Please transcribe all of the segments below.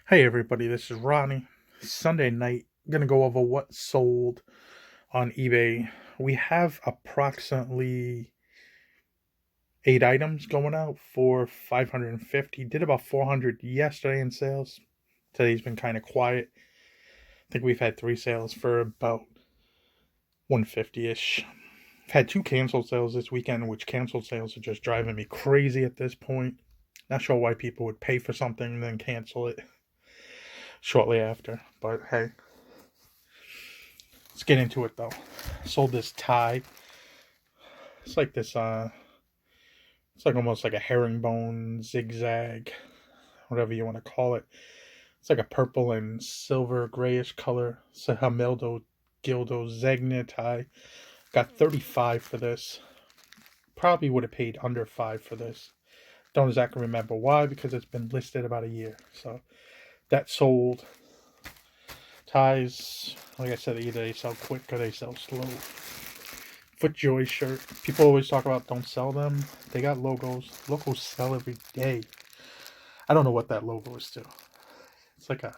Hey everybody, this is Ronnie. Sunday night, gonna go over what sold on eBay. We have approximately 8 items going out for 550. Did about 400 yesterday in sales. Today's been kind of quiet. I think we've had 3 sales for about 150-ish. I've had 2 canceled sales this weekend, which canceled sales are just driving me crazy at this point. Not sure why people would pay for something and then cancel it shortly after, but hey. Let's get into it though. Sold this tie. It's like this it's like almost like a herringbone zigzag, whatever you want to call it. It's like a purple and silver grayish color. It's a Hamildo Gildo Zegna tie. Got 35 for this. Probably would have paid under 5 for this. Don't exactly remember why, because it's been listed about a year. So that sold. Ties, like I said, either they sell quick or they sell slow. FootJoy shirt. People always talk about don't sell them. They got logos. Logos sell every day. I don't know what that logo is to. It's like a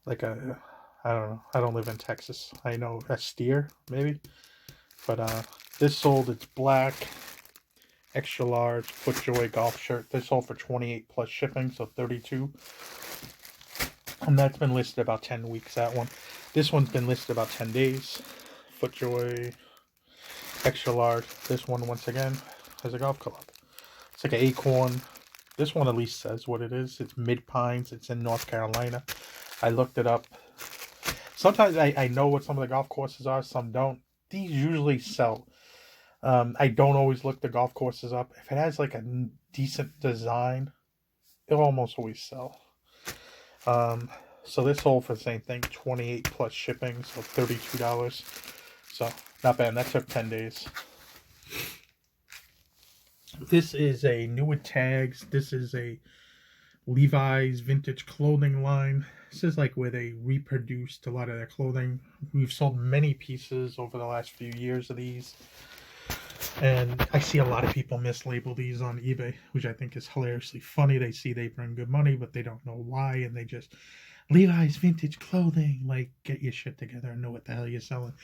I don't know. I don't live in Texas. I know a steer, maybe. But this sold, it's black, extra large, FootJoy golf shirt. This sold for 28 plus shipping, so 32. And that's been listed about 10 weeks, that one. This one's been listed about 10 days. FootJoy extra large. This one, once again, has a golf club. It's like an acorn. This one at least says what it is. It's Mid Pines. It's in North Carolina. I looked it up. Sometimes I know what some of the golf courses are. Some don't. These usually sell. I don't always look the golf courses up. If it has like a decent design, it'll almost always sell. So this sold for the same thing, 28 plus shipping, so $32. So not bad. That took 10 days. This is a new with tags. This is a Levi's vintage clothing line. This is like where they reproduced a lot of their clothing. We've sold many pieces over the last few years of these. And I see a lot of people mislabel these on eBay, which I think is hilariously funny. They see they bring good money, but they don't know why, and they just Levi's vintage clothing. Like, get your shit together and know what the hell you're selling.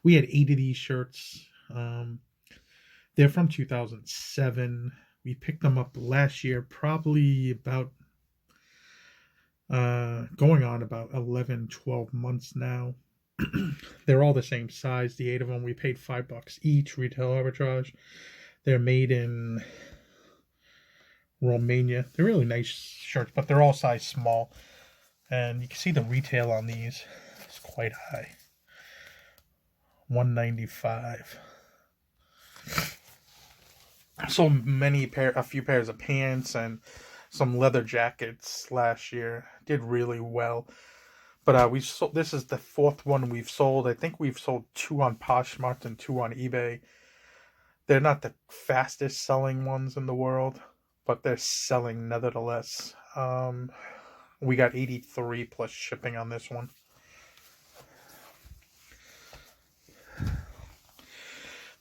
We had 8 of these shirts. They're from 2007. We picked them up last year, probably about going on about 11, 12 months now. They're all the same size. The 8 of them, we paid $5 each, retail arbitrage. They're made in Romania. They're really nice shirts, but they're all size small. And you can see the retail on these is quite high. $195. So a few pairs of pants and some leather jackets last year. Did really well. But we sold. This is the 4th one we've sold. I think we've sold 2 on Poshmark and 2 on eBay. They're not the fastest selling ones in the world, but they're selling nevertheless. We got 83 plus shipping on this one.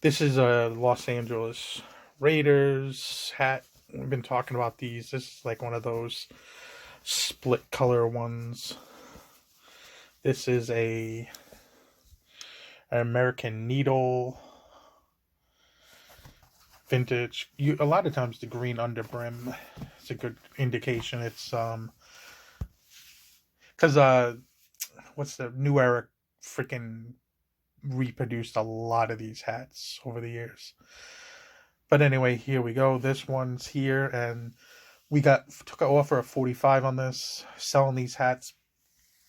This is a Los Angeles Raiders hat. We've been talking about these. This is like one of those split color ones. This is an American Needle vintage. A lot of times the green underbrim is a good indication. It's because what's the New Era freaking reproduced a lot of these hats over the years. But anyway, here we go. This one's here, and we took an offer of 45 on this. Selling these hats,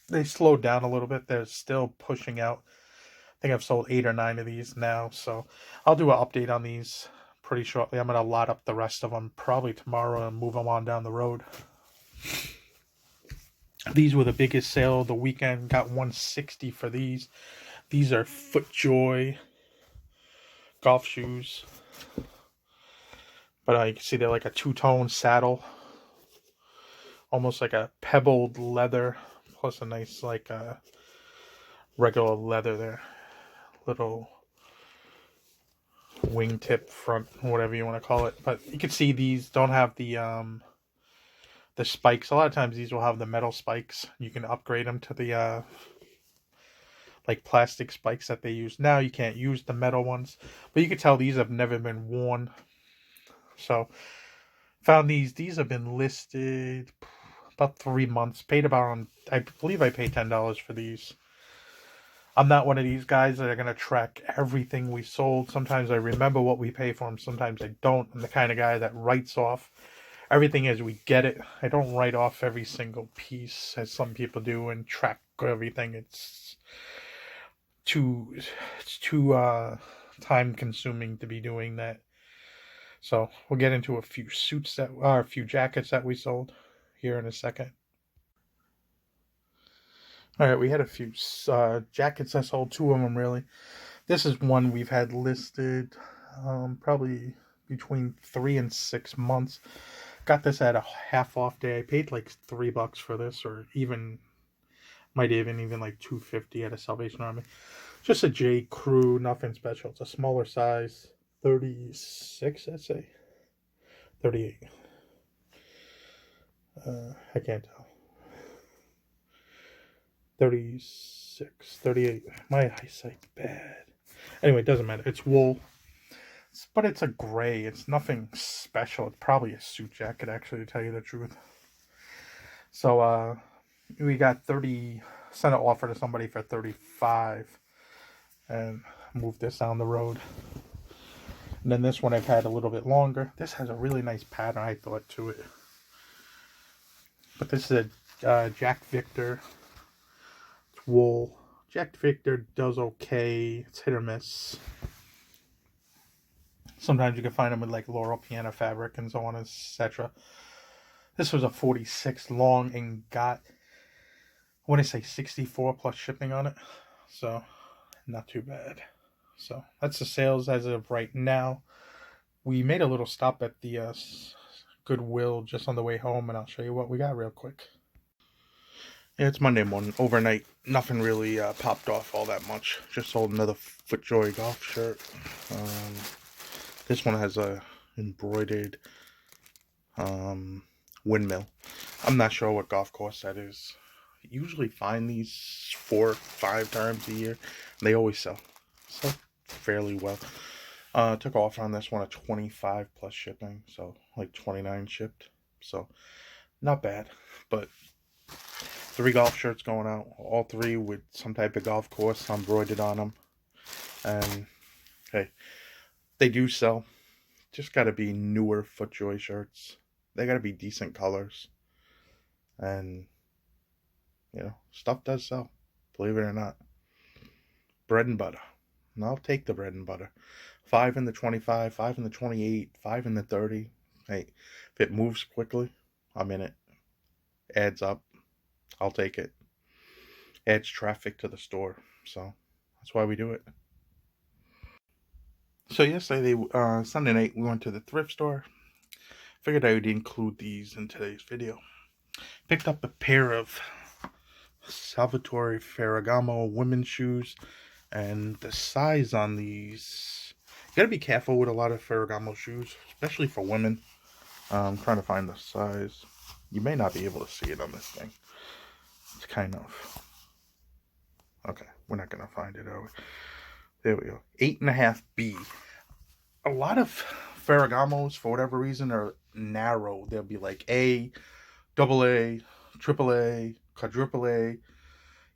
they slowed down a little bit. They're still pushing out. I think I've sold 8 or 9 of these now, so I'll do an update on these pretty shortly. I'm going to lot up the rest of them probably tomorrow and move them on down the road. These were the biggest sale of the weekend. Got $160 for these. These are FootJoy golf shoes. But you can see they're like a 2-tone saddle. Almost like a pebbled leather. Plus a nice like regular leather there. Little wingtip front, whatever you want to call it. But you can see these don't have the the spikes. A lot of times these will have the metal spikes. You can upgrade them to the like plastic spikes that they use now. You can't use the metal ones, but you can tell these have never been worn. So found these. These have been listed about 3 months. Paid about, I believe I paid $10 for these. I'm not one of these guys that are going to track everything we sold. Sometimes I remember what we pay for them. Sometimes I don't. I'm the kind of guy that writes off everything as we get it. I don't write off every single piece as some people do and track everything. It's too time consuming to be doing that. So we'll get into a few a few jackets that we sold here in a second. All right, we had a few jackets. I sold two of them, really. This is one we've had listed probably between 3 and 6 months. Got this at a half off day. I paid like $3 for this, or even might even like $2.50 at a Salvation Army. Just a J. Crew, nothing special. It's a smaller size, 36, I'd say, 38. I can't tell. 36, 38. My eyesight's bad. Anyway, it doesn't matter. It's wool. But it's a gray. It's nothing special. It's probably a suit jacket, actually, to tell you the truth. So, we got 30, sent an offer to somebody for 35. And moved this down the road. And then this one I've had a little bit longer. This has a really nice pattern, I thought, to it. But this is a Jack Victor. It's wool. Jack Victor does okay. It's hit or miss. Sometimes you can find them with like Laurel Piana fabric and so on, etc. This was a 46 long and got, I want to say 64 plus shipping on it. So, not too bad. So, that's the sales as of right now. We made a little stop at the Goodwill just on the way home, and I'll show you what we got real quick. Yeah, it's Monday morning. Overnight, nothing really popped off all that much. Just sold another FootJoy golf shirt. This one has a embroidered windmill. I'm not sure what golf course that is. I usually find these 4 or 5 times a year. They always sell fairly well. Took off on this one at 25 plus shipping, so like 29 shipped. So not bad, but 3 golf shirts going out, all 3 with some type of golf course embroidered on them. And hey, they do sell. Just got to be newer FootJoy shirts. They got to be decent colors. And, you know, stuff does sell. Believe it or not. Bread and butter. And I'll take the bread and butter. 5 in the 25, 5 in the 28, 5 in the 30. Hey, if it moves quickly, I'm in it. Adds up. I'll take it. Adds traffic to the store. So, that's why we do it. So yesterday, Sunday night, we went to the thrift store. Figured I would include these in today's video. Picked up a pair of Salvatore Ferragamo women's shoes. And the size on these, you gotta be careful with a lot of Ferragamo shoes, especially for women. I'm trying to find the size. You may not be able to see it on this thing. It's kind of... Okay, we're not gonna find it, are we? There we go. 8.5B. A lot of Ferragamos, for whatever reason, are narrow. They'll be like A, AA, AAA, quadruple A.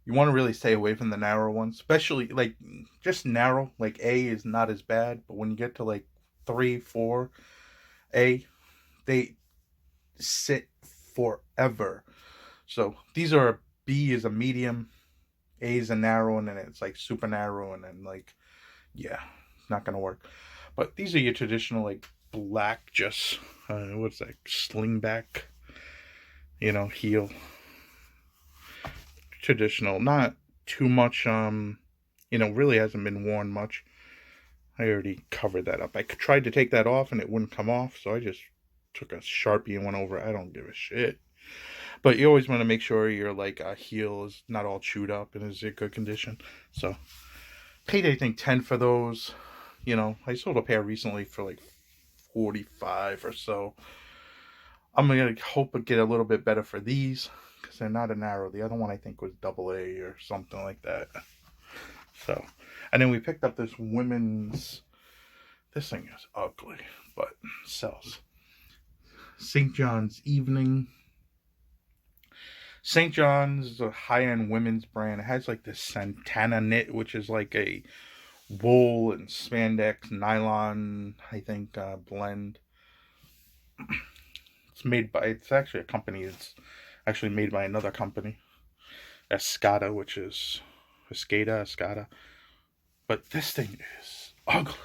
You want to really stay away from the narrow ones. Especially, like, just narrow. Like, A is not as bad. But when you get to, like, 3, 4, A, they sit forever. So, these are, B is a medium. A is a narrow, and then it's like super narrow, and then like, yeah, not gonna work. But these are your traditional like black, just what's that, slingback, you know, heel. Traditional, not too much. You know, really hasn't been worn much. I already covered that up. I tried to take that off, and it wouldn't come off, so I just took a Sharpie and went over it. I don't give a shit. But you always want to make sure your like heel is not all chewed up and is in good condition. So paid, I think, 10 for those. You know, I sold a pair recently for like 45 or so. I'm gonna hope to get a little bit better for these because they're not a narrow. The other one I think was double A or something like that. So, and then we picked up this women's. This thing is ugly, but sells. St. John's Evening. St. John's is a high-end women's brand. It has like this Santana knit, which is like a wool and spandex nylon, I think, blend. It's actually a company. It's actually made by another company, Escada, which is Escada. But this thing is ugly.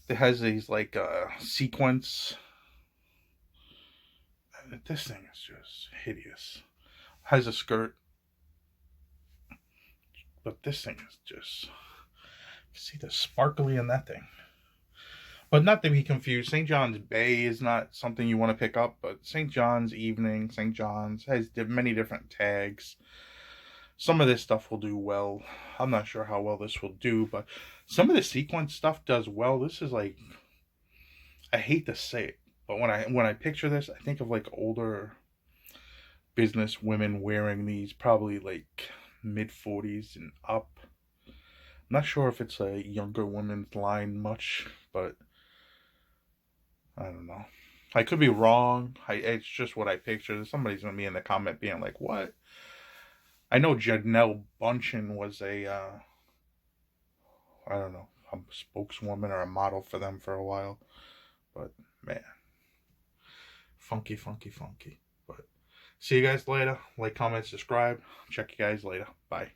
It has these like sequence. This thing is just hideous. Has a skirt, but this thing is just. See the sparkly in that thing. But not to be confused, St. John's Bay is not something you want to pick up, but St. John's Evening, St. John's has many different tags. Some of this stuff will do well. I'm not sure how well this will do, but some of the sequence stuff does well. This is like, I hate to say it, but when I picture this, I think of like older business women wearing these, probably like mid 40s and up. I'm not sure if it's a younger woman's line much, but I don't know. I could be wrong. It's just what I picture. Somebody's gonna be in the comment being like, "What?" I know Janelle Bunchen was I don't know, a spokeswoman or a model for them for a while. But man, funky. But see you guys later. Like, comment, subscribe. Check you guys later. Bye.